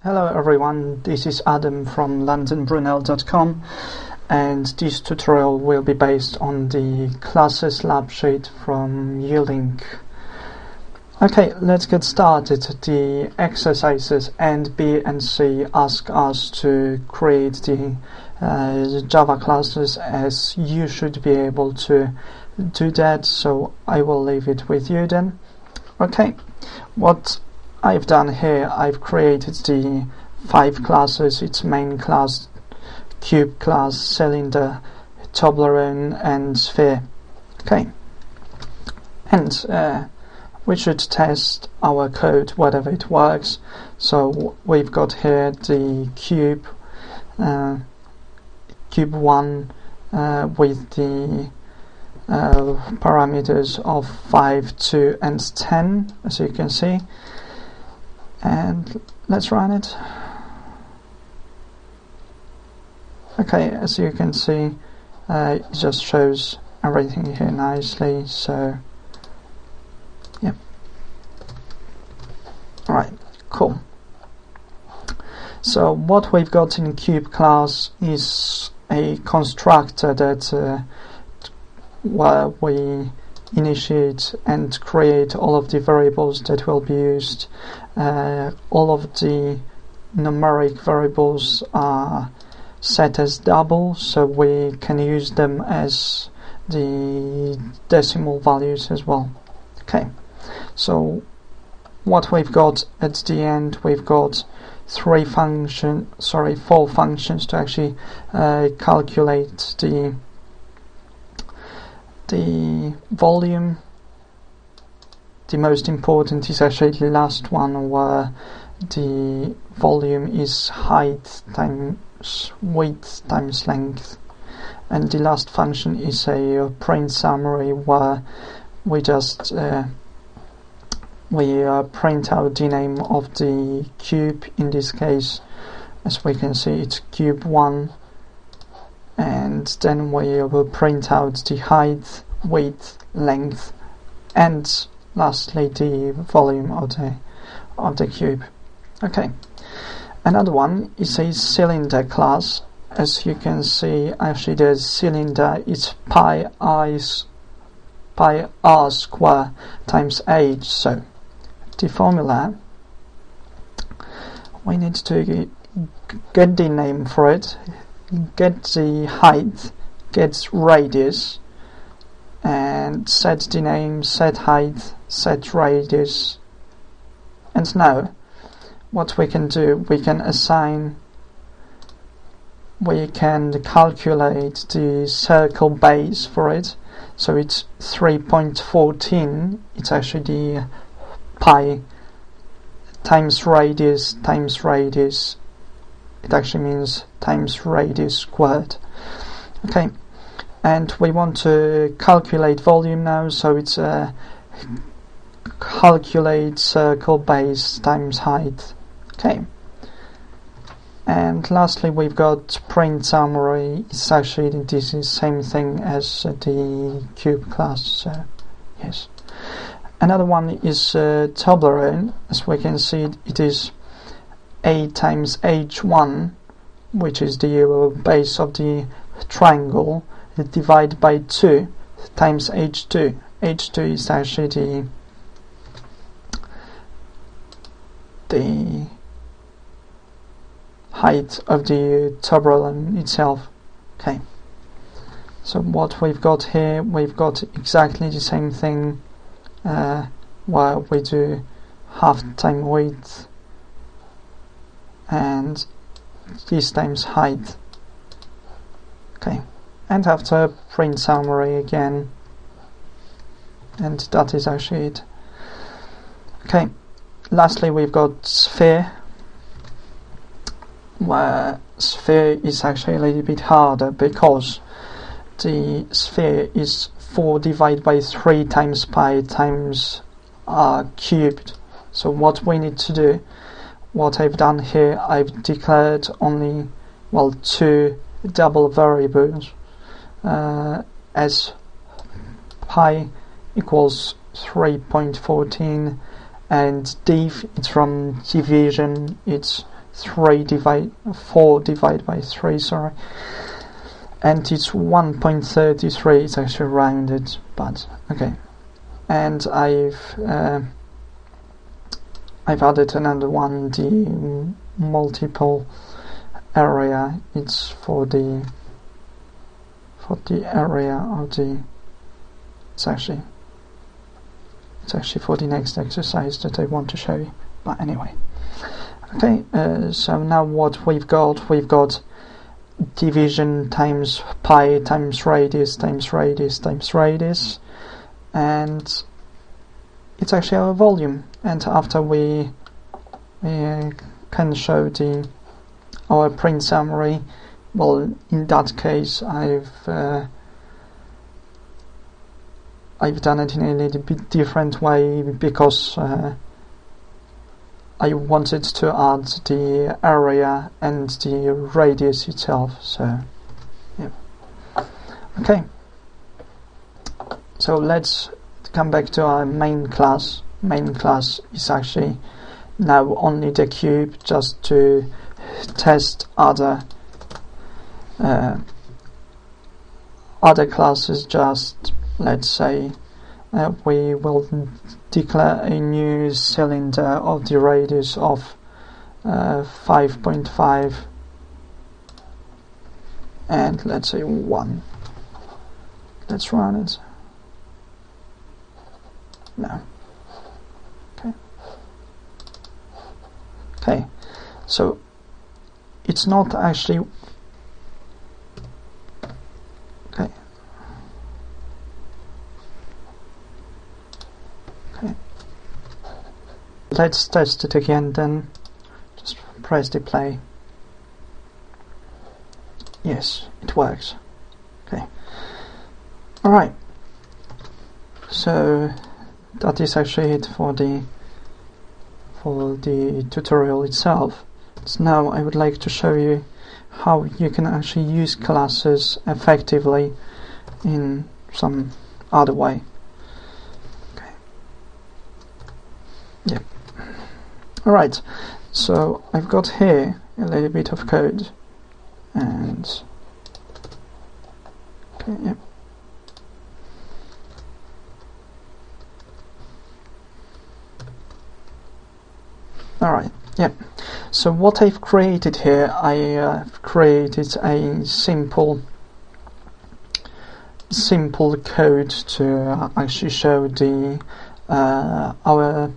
Hello everyone, this is Adam from londonbrunel.com, and this tutorial will be based on the classes lab sheet from Ulink. Okay, let's get started. The exercises and B and C ask us to create the Java classes, as you should be able to do that, so I will leave it with you then. Okay, what I've done here, I've created the 5 classes. It's main class, cube class, cylinder, Toblerone and sphere. Okay, and we should test our code whether it works. So we've got here the cube 1 with the parameters of 5, 2 and 10, as you can see. And let's run it. Okay, as you can see, it just shows everything here nicely, so yeah. Alright, cool. So what we've got in cube class is a constructor that where we initiate and create all of the variables that will be used. All of the numeric variables are set as double, so we can use them as the decimal values as well. Okay, so what we've got at the end, we've got 4 functions to actually calculate the volume. The most important is actually the last one, where the volume is height times width times length, and the last function is a print summary, where we just print out the name of the cube. In this case, as we can see, it's cube 1, and then we will print out the height, width, length, and lastly the volume of the cube. Okay, another one is a cylinder class. As you can see, actually the cylinder is pi r square times h. So the formula, we need to get the name for it, get the height, get radius, and set the name, set height, set radius. And now what we can do, we can calculate the circle base for it. So it's 3.14. it's actually the pi times radius, it actually means times radius squared. Okay, and we want to calculate volume now, so it's calculate circle base times height. Okay, and lastly we've got print summary. It's actually this is same thing as the cube class, so yes. Another one is Toblerone. As we can see, it is a times h1, which is the base of the triangle, divided by 2 times h2. h2 is actually the height of the Toblerone itself. Okay, so what we've got here, we've got exactly the same thing, where we do half time width and this times height. Okay, and after print summary again, and that is actually it. Okay, lastly we've got sphere, where sphere is actually a little bit harder, because the sphere is 4 divided by 3 times pi times r cubed. So what we need to do, what I've done here, I've declared only 2 double variables, as pi equals 3.14 and div, it's from division, it's 4 divided by 3, sorry, and it's 1.33. It's actually rounded, but okay. And I've added another one, the multiple area. It's for the area of the. It's actually for the next exercise that I want to show you. But anyway, okay. So now what we've got division times pi times radius times radius times radius, and it's actually our volume. And after we can show our print summary, well, in that case I've done it in a little bit different way, because I wanted to add the area and the radius itself. So yeah, okay, so let's come back to our main class. Main class is actually now only the cube, just to test other classes. Just let's say we will declare a new cylinder of the radius of 5.5 and let's say 1. Let's run it. No. Okay, so it's not actually okay. Let's test it again then. Just press the play. Yes, it works. Okay. Alright. So that is actually it for the tutorial itself. So now I would like to show you how you can actually use classes effectively in some other way. Okay. Yep. Alright, so I've got here a little bit of code, and okay, yep. Alright, yep. So what I've created here, I've created a simple code to actually show the our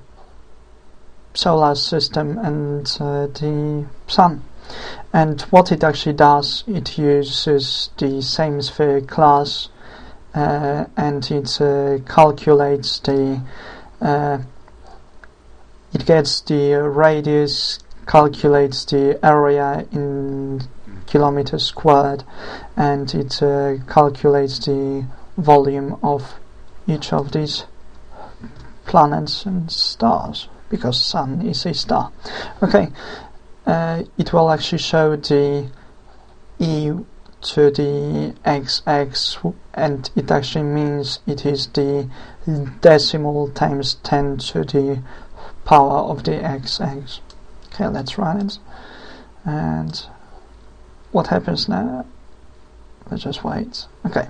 solar system and the sun. And what it actually does, it uses the same sphere class, and it calculates the it gets the radius, calculates the area in kilometers squared, and it calculates the volume of each of these planets and stars, because sun is a star. Okay, it will actually show the e to the xx, and it actually means it is the decimal times 10 to the power of the xx. Okay, let's run it. And what happens now? Let's just wait. Okay.